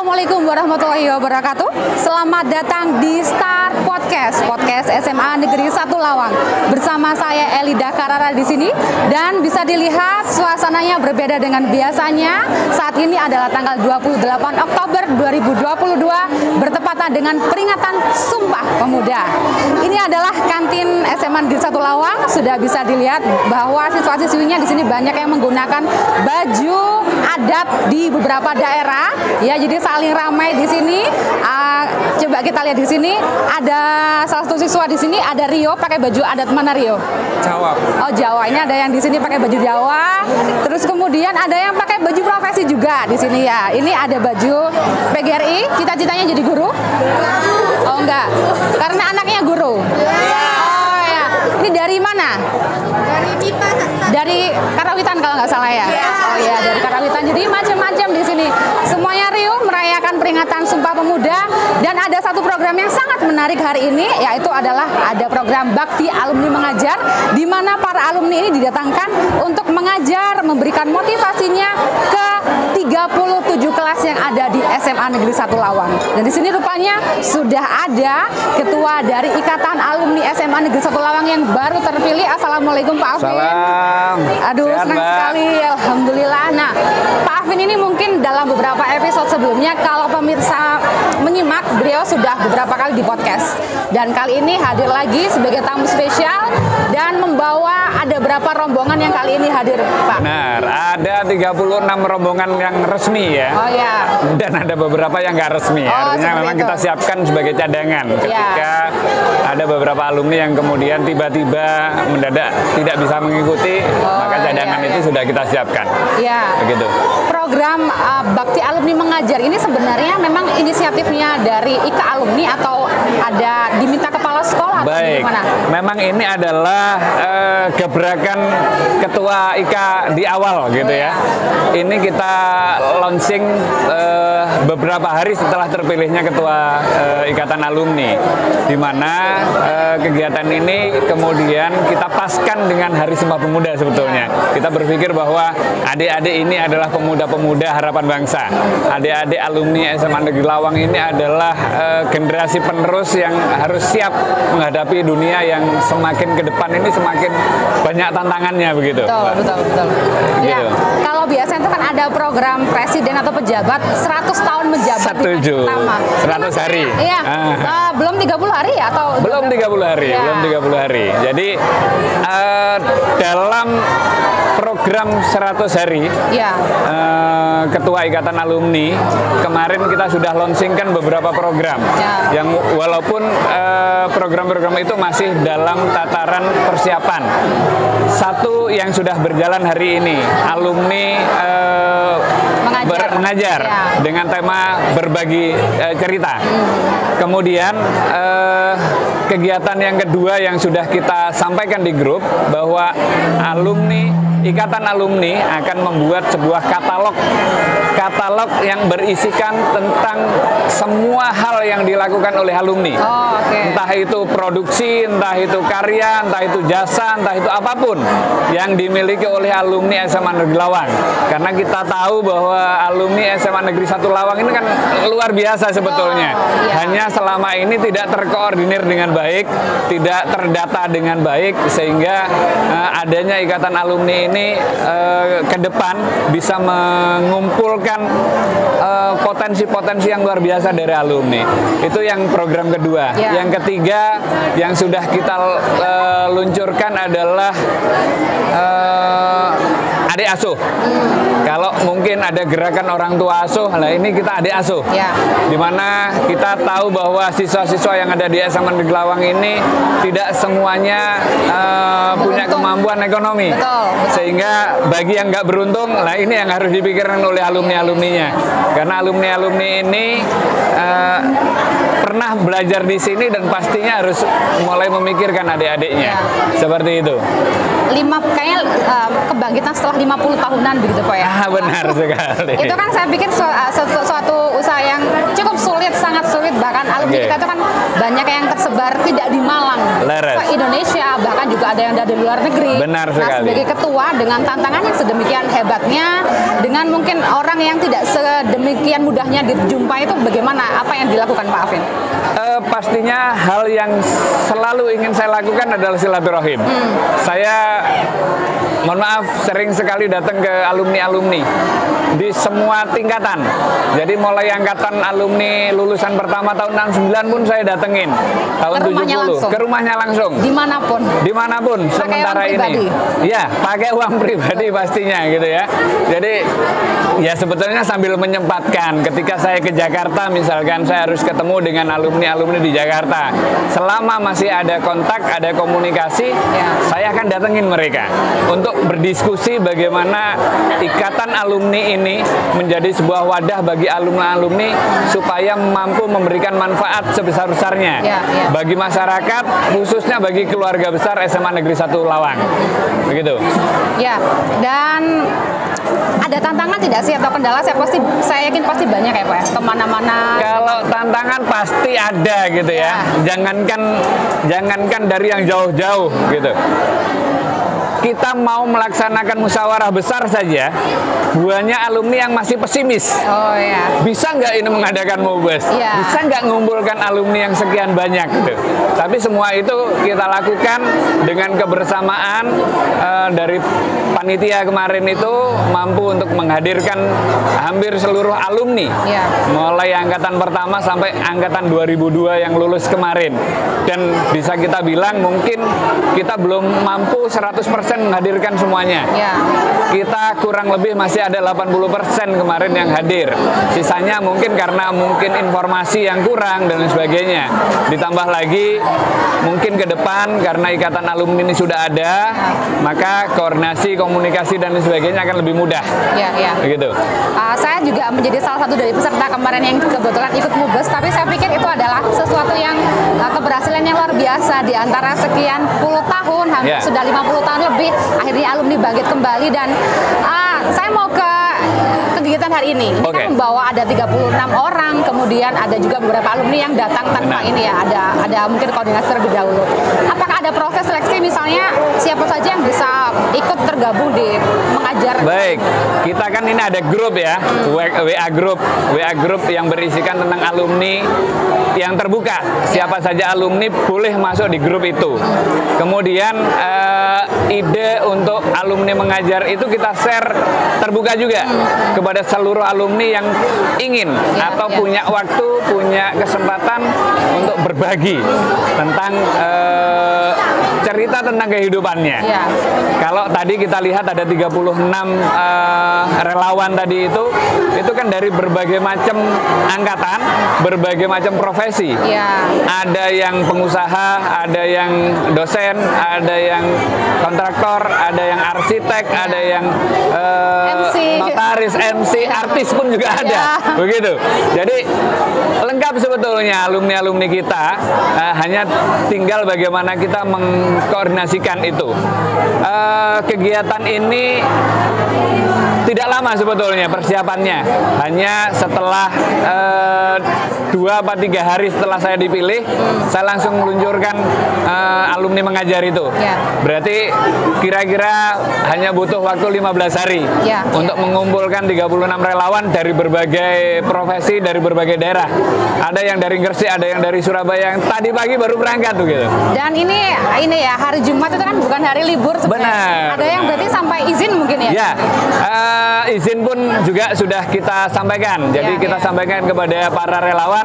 Assalamualaikum warahmatullahi wabarakatuh. Selamat datang di Star Podcast SMA Negeri 1 Lawang. Bersama saya Elida Karara di sini dan bisa dilihat suasananya berbeda dengan biasanya. Saat ini adalah tanggal 28 Oktober 2022 bertepatan dengan peringatan Sumpah Pemuda. Ini adalah kantin SMA Negeri 1 Lawang. Sudah bisa dilihat bahwa siswa-siswinya di sini banyak yang menggunakan baju adat di beberapa daerah. Ya, jadi saling ramai di sini. Coba kita lihat di sini ada salah satu siswa di sini, ada Rio pakai baju adat mana Rio? Jawa. Oh, Jawa. Ini ada yang di sini pakai baju Jawa. Terus kemudian ada yang pakai baju profesi juga di sini ya. Ini ada baju PGRI. Cita-citanya jadi guru? Oh, enggak. Karena anaknya guru. Oh ya. Ini dari mana? Dari MIPA. Dari Karawitan kalau nggak salah ya. Oh ya, dari Karawitan. Jadi macam-macam di sini. Semuanya Rio merayakan peringatan Sumpah Pemuda dan ada satu program yang sangat menarik hari ini, yaitu adalah ada program Bakti Alumni Mengajar, di mana para alumni ini didatangkan untuk mengajar, memberikan motivasinya ke 37 kelas yang ada di SMA Negeri 1 Lawang. Dan di sini rupanya sudah ada ketua dari Ikatan Alumni SMA Negeri 1 Lawang yang baru terpilih. Assalamualaikum Pak Afin. Salam. Aduh, Sehat, senang Mbak. sekali, alhamdulillah. Nah, Pak Afin ini mungkin dalam beberapa episode sebelumnya, kalau pemirsa menyimak, beliau sudah beberapa kali di podcast. Dan kali ini hadir lagi sebagai tamu spesial dan membawa ada berapa rombongan yang kali ini hadir, Pak? Benar, ada 36 rombongan yang resmi ya. Oh ya. Dan ada beberapa yang nggak resmi. Oh, Artinya seperti memang itu. kita siapkan sebagai cadangan ketika ada beberapa alumni yang kemudian tiba-tiba mendadak tidak bisa mengikuti, maka cadangan iya, itu sudah kita siapkan. Iya. Begitu. Program Bakti Alumni Mengajar ini sebenarnya memang inisiatifnya dari IKA Alumni atau ada diminta kepala sekolah atau Baik, gimana? memang ini adalah gebrakan ketua IKA di awal gitu ya. Ini kita launching beberapa hari setelah terpilihnya ketua Ikatan Alumni, di mana kegiatan ini kemudian kita paskan dengan Hari Sumpah Pemuda sebetulnya. Kita berpikir bahwa adik-adik ini adalah pemuda-pemuda harapan bangsa. Adik-adik alumni SMA Negeri Lawang ini adalah generasi penerus yang harus siap menghadapi dunia yang semakin ke depan ini semakin banyak tantangannya begitu. Betul. Ya, Gitu. kalau biasanya itu kan ada program presiden atau pejabat 100 tahun menjabat di Setuju. pertama. 100 hari. Iya. Belum 30 hari ya atau Belum 30 hari, Ya. belum 30 hari. Jadi dalam program 100 hari Ya. Ketua Ikatan Alumni kemarin kita sudah launchingkan beberapa program Ya. yang walaupun program-program itu masih dalam tataran persiapan. Satu yang sudah berjalan hari ini, alumni mengajar Ya. dengan tema berbagi cerita. Kemudian kegiatan yang kedua yang sudah kita sampaikan di grup bahwa Ikatan Alumni akan membuat sebuah katalog yang berisikan tentang semua hal yang dilakukan oleh alumni. Oh, oke. Entah itu produksi, entah itu karya, entah itu jasa, entah itu apapun yang dimiliki oleh alumni SMA Negeri Lawang. Karena kita tahu bahwa alumni SMA Negeri 1 Lawang ini kan luar biasa sebetulnya. Oh, iya. Hanya selama ini tidak terkoordinir dengan baik, tidak terdata dengan baik, sehingga adanya Ikatan Alumni ini ke depan bisa mengumpulkan potensi-potensi yang luar biasa dari alumni. Itu yang program kedua. Ya. Yang ketiga yang sudah kita luncurkan adalah adik asuh. Kalau mungkin ada gerakan orang tua asuh, nah ini kita adik asuh. Ya. Dimana kita tahu bahwa siswa-siswa yang ada di SMA Negeri Lawang ini tidak semuanya punya kemampuan ekonomi. Betul. Sehingga bagi yang nggak beruntung, nah ini yang harus dipikirkan oleh alumni-alumninya. Karena alumni-alumni ini pernah belajar di sini dan pastinya harus mulai memikirkan adik-adiknya. Ya. Seperti itu. Kayaknya kebangkitan setelah 50 tahunan begitu Pak ya? Benar sekali. Itu kan saya pikir suatu usaha yang cukup sulit, sangat sulit. Bahkan alumni kita itu kan banyak yang tersebar tidak di Malang, se Indonesia, bahkan juga ada yang dari luar negeri. Benar sekali. Nah, sebagai ketua dengan tantangan yang sedemikian hebatnya, dengan mungkin orang yang tidak sedemikian mudahnya dijumpai, itu bagaimana? Apa yang dilakukan Pak Afin? Pastinya hal yang selalu ingin saya lakukan adalah silaturahim. Saya, mohon maaf, sering sekali datang ke alumni-alumni di semua tingkatan. Jadi mulai angkatan alumni lulusan pertama tahun 69 pun saya datengin. Tahun 70 ke rumahnya langsung. Dimanapun sementara ini. Ya, pakai uang pribadi pastinya gitu ya. Jadi ya sebetulnya sambil menyempatkan ketika saya ke Jakarta misalkan saya harus ketemu dengan alumni-alumni di Jakarta. Selama masih ada kontak, ada komunikasi, saya akan datengin mereka untuk berdiskusi bagaimana ikatan alumni ini menjadi sebuah wadah bagi alumni-alumni supaya mampu memberikan manfaat sebesar-besarnya bagi masyarakat, khususnya bagi keluarga besar SMA Negeri 1 Lawang. Begitu. Ya, dan ada tantangan tidak sih atau kendala? Saya yakin pasti banyak ya Pak, kemana-mana. Kalau tantangan pasti ada gitu ya. Jangankan dari yang jauh-jauh gitu. Kita mau melaksanakan musyawarah besar saja, banyak alumni yang masih pesimis. Bisa nggak ini mengadakan mubes? Bisa nggak mengumpulkan alumni yang sekian banyak gitu. Tapi semua itu kita lakukan dengan kebersamaan dari panitia kemarin itu mampu untuk menghadirkan hampir seluruh alumni. Mulai angkatan pertama sampai angkatan 2002 yang lulus kemarin. Dan bisa kita bilang mungkin kita belum mampu 100% menghadirkan semuanya. Kita kurang lebih masih ada 80% kemarin yang hadir. Sisanya mungkin karena informasi yang kurang dan sebagainya. Ditambah lagi mungkin ke depan karena ikatan alumni ini sudah ada, maka koordinasi, komunikasi dan sebagainya akan lebih mudah. Begitu. Saya juga menjadi salah satu dari peserta kemarin yang kebetulan ikut mubes, tapi saya pikir itu adalah sesuatu yang keberhasilan yang luar biasa di antara sekian puluh tahun, hampir sudah 50 tahun lebih. Akhirnya alumni bangkit kembali dan saya mau ke kegiatan hari ini. Ini kan membawa ada 36 orang, kemudian ada juga beberapa alumni yang datang tanpa ini ya, ada mungkin koordinasi terlebih dahulu. Apakah ada proses seleksi misalnya siapa saja yang bisa ikut tergabung di mengajar? Baik, kita kan ini ada grup ya, WA grup yang berisikan tentang alumni yang terbuka. Siapa saja alumni boleh masuk di grup itu. Kemudian ide untuk alumni mengajar itu kita share terbuka juga kepada seluruh alumni yang ingin atau punya waktu, punya kesempatan untuk berbagi tentang cerita tentang kehidupannya. Kalau tadi kita lihat ada 36 relawan tadi itu kan dari berbagai macam angkatan, berbagai macam profesi. Ada yang pengusaha, ada yang dosen, ada yang kontraktor, ada yang arsitek, ada yang notaris, MC, artis pun juga ada. Begitu. Jadi lengkap sebetulnya alumni-alumni kita, hanya tinggal bagaimana kita mengkoordinasikan itu. Kegiatan ini tidak lama sebetulnya persiapannya, hanya setelah 2-3 hari setelah saya dipilih, saya langsung meluncurkan alumni mengajar itu. Berarti kira-kira hanya butuh waktu 15 hari untuk mengumpulkan 36 relawan dari berbagai profesi, dari berbagai daerah. Ada yang dari Gresik, ada yang dari Surabaya, yang tadi pagi baru berangkat tuh gitu. Dan ini ya, hari Jumat itu kan bukan hari libur sebenarnya. Ada yang berarti sampai izin mungkin ya? Izin pun juga sudah kita sampaikan. Jadi kita sampaikan kepada para relawan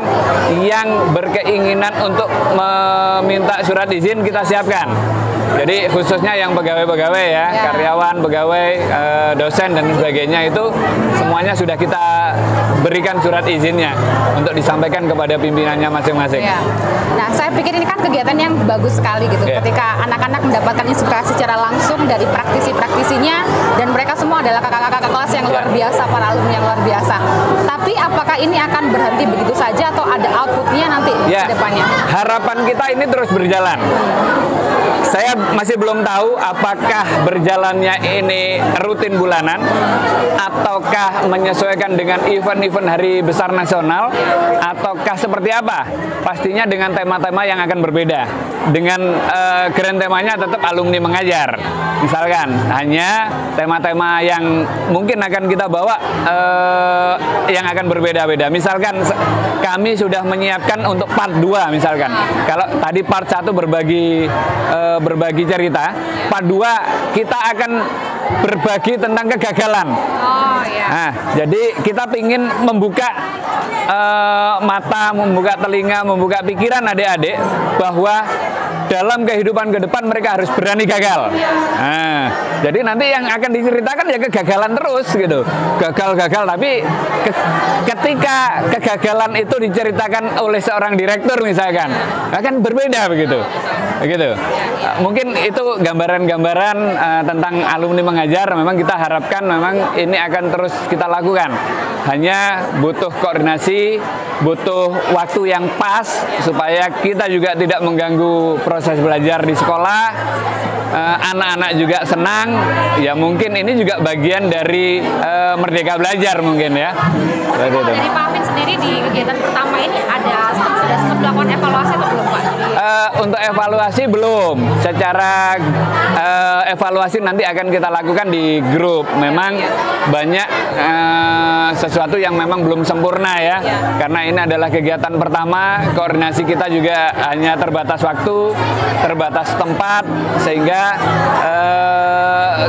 yang berkeinginan untuk meminta surat izin, kita siapkan. Jadi khususnya yang pegawai-pegawai ya, karyawan, pegawai, dosen dan sebagainya itu semuanya sudah kita berikan surat izinnya untuk disampaikan kepada pimpinannya masing-masing. Nah, saya pikir ini kan kegiatan yang bagus sekali gitu. Ketika anak-anak mendapatkan inspirasi secara langsung dari praktisi-praktisinya, dan mereka semua adalah kakak-kakak kelas yang luar biasa, para alumni yang luar biasa. Tapi apakah ini akan berhenti begitu saja atau ada outputnya nanti ke depannya? Harapan kita ini terus berjalan. Saya masih belum tahu apakah berjalannya ini rutin bulanan ataukah menyesuaikan dengan event-event event hari besar nasional ataukah seperti apa? Pastinya dengan tema-tema yang akan berbeda. Dengan grand temanya tetap alumni mengajar. Misalkan hanya tema-tema yang mungkin akan kita bawa yang akan berbeda-beda. Misalkan kami sudah menyiapkan untuk part 2 misalkan. Kalau tadi part 1 berbagi cerita, part 2 kita akan berbagi tentang kegagalan. Oh iya. Nah, jadi kita ingin membuka mata, membuka telinga, membuka pikiran adik-adik bahwa dalam kehidupan ke depan mereka harus berani gagal. Nah, jadi nanti yang akan diceritakan ya kegagalan terus gitu. Gagal-gagal, tapi ketika kegagalan itu diceritakan oleh seorang direktur misalkan, akan berbeda begitu. Begitu. Mungkin itu gambaran-gambaran tentang alumni mengajar. Memang kita harapkan memang ini akan terus kita lakukan. Hanya butuh koordinasi, butuh waktu yang pas supaya kita juga tidak mengganggu proses belajar di sekolah. Anak-anak juga senang. Ya mungkin ini juga bagian dari Merdeka Belajar mungkin ya. Dari Pak Afin sendiri di kegiatan pertama ini sudah sempat melakukan evaluasi atau belum Pak? Untuk evaluasi belum. Secara evaluasi nanti akan kita lakukan di grup. Memang banyak sesuatu yang memang belum sempurna ya. Karena ini adalah kegiatan pertama, koordinasi kita juga hanya terbatas waktu, terbatas tempat, sehingga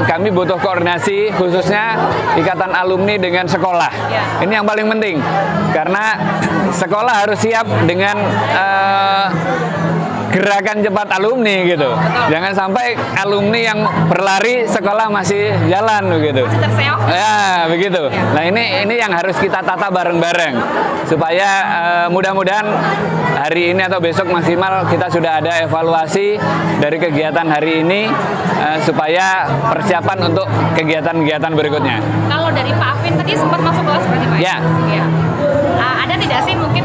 kami butuh koordinasi khususnya ikatan alumni dengan sekolah. Ini yang paling penting. Karena sekolah harus siap dengan gerakan cepat alumni gitu. Jangan sampai alumni yang berlari sekolah masih jalan begitu. Ya, begitu. Nah, ini yang harus kita tata bareng-bareng supaya mudah-mudahan hari ini atau besok maksimal kita sudah ada evaluasi dari kegiatan hari ini supaya persiapan untuk kegiatan-kegiatan berikutnya. Kalau dari Pak Afin tadi sempat masuk kelas berarti Pak? Ya. Ya. Ada tidak sih mungkin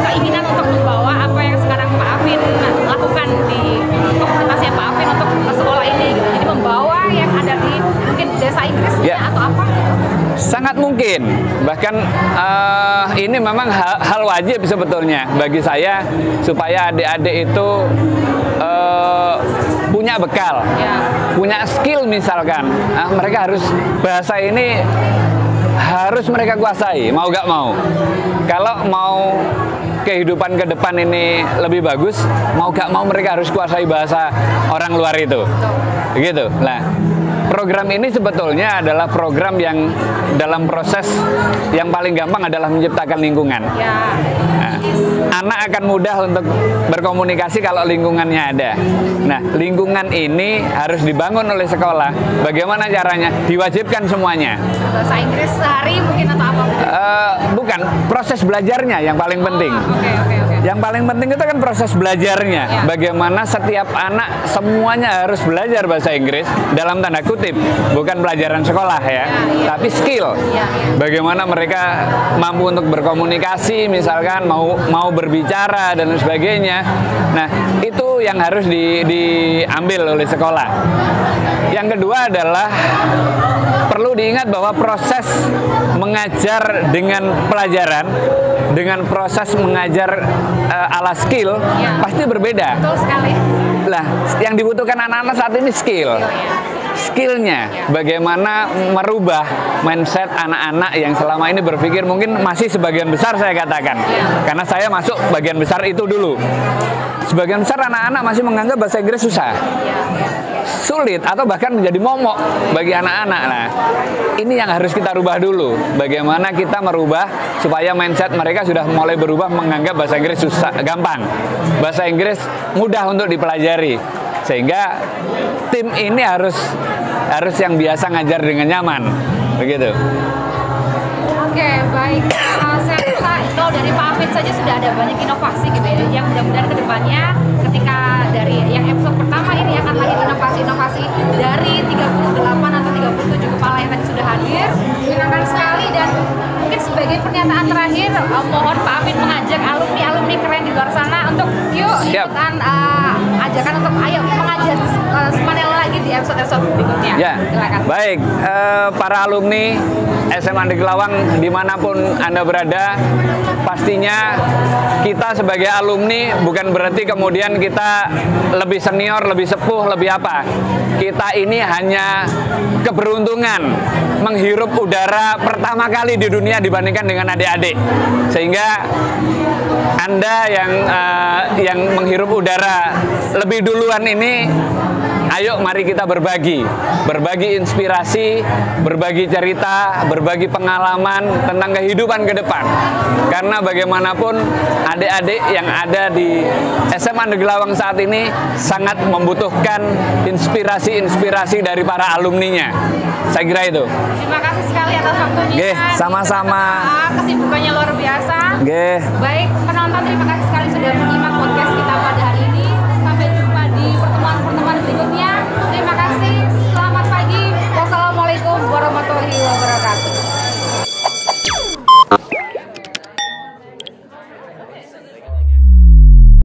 keinginan untuk membawa apa yang sekarang Pak Afin lakukan di komunitasnya Pak Afin untuk ke sekolah ini gitu. Jadi membawa yang ada di mungkin desa Inggrisnya atau apa gitu. Sangat mungkin. Bahkan ini memang hal wajib sebetulnya bagi saya supaya adik-adik itu punya bekal, punya skill misalkan. Mereka harus bahasa ini harus mereka kuasai, mau gak mau. Kalau mau kehidupan ke depan ini lebih bagus, mau gak mau mereka harus kuasai bahasa orang luar itu. Gitu. Nah, program ini sebetulnya adalah program yang dalam proses yang paling gampang adalah menciptakan lingkungan. Nah, anak akan mudah untuk berkomunikasi kalau lingkungannya ada. Nah, lingkungan ini harus dibangun oleh sekolah. Bagaimana caranya? Diwajibkan semuanya. Bahasa Inggris sehari mungkin atau apa? Bukan, proses belajarnya yang paling penting. Yang paling penting itu kan proses belajarnya. Bagaimana setiap anak semuanya harus belajar bahasa Inggris dalam tanda kutip, bukan pelajaran sekolah ya, tapi skill. Bagaimana mereka mampu untuk berkomunikasi, misalkan mau berbicara dan sebagainya. Nah, itu yang harus diambil oleh sekolah. Yang kedua adalah perlu diingat bahwa proses mengajar dengan pelajaran dengan proses mengajar ala skill pasti berbeda. Betul sekali. Lah, yang dibutuhkan anak-anak saat ini skill. Skillnya, bagaimana merubah mindset anak-anak yang selama ini berpikir mungkin masih sebagian besar saya katakan. Karena saya masuk bagian besar itu dulu. Sebagian besar anak-anak masih menganggap bahasa Inggris susah. Sulit atau bahkan menjadi momok bagi anak-anak. Nah, ini yang harus kita rubah dulu. Bagaimana kita merubah supaya mindset mereka sudah mulai berubah menganggap bahasa Inggris susah, gampang. Bahasa Inggris mudah untuk dipelajari. Sehingga tim ini harus yang biasa ngajar dengan nyaman. Begitu. Oke, baik. Saya rasa kalau dari Pak Afin saja sudah ada banyak inovasi gitu ya, yang mudah-mudahan kedepannya ketika dari yang episode pertama ini akan lahir inovasi-inovasi dari 38 atau 37 kepala yang tadi sudah hadir. Menyenangkan sekali dan mungkin sebagai pernyataan terakhir mohon Pak Afin mengajak alumni-alumni keren di luar sana untuk yuk Siap. ikutan ajakan untuk ayo mengajar panel lagi di episode berikutnya. Ya, Silakan. baik. Para alumni SMA Negeri Lawang dimanapun Anda berada, pastinya kita sebagai alumni bukan berarti kemudian kita lebih senior, lebih sepuh, lebih apa. Kita ini hanya keberuntungan menghirup udara pertama kali di dunia dibandingkan dengan adik-adik. Sehingga Anda yang menghirup udara lebih duluan ini, ayo mari kita berbagi inspirasi, berbagi cerita, berbagi pengalaman tentang kehidupan ke depan. Karena bagaimanapun adik-adik yang ada di SMA Negeri Lawang saat ini sangat membutuhkan inspirasi dari para alumninya. Saya kira itu. Terima kasih sekali atas waktunya. Oke, sama-sama. Kesibukannya luar biasa. Oke. Baik, penonton terima kasih sekali sudah menyimak podcast kita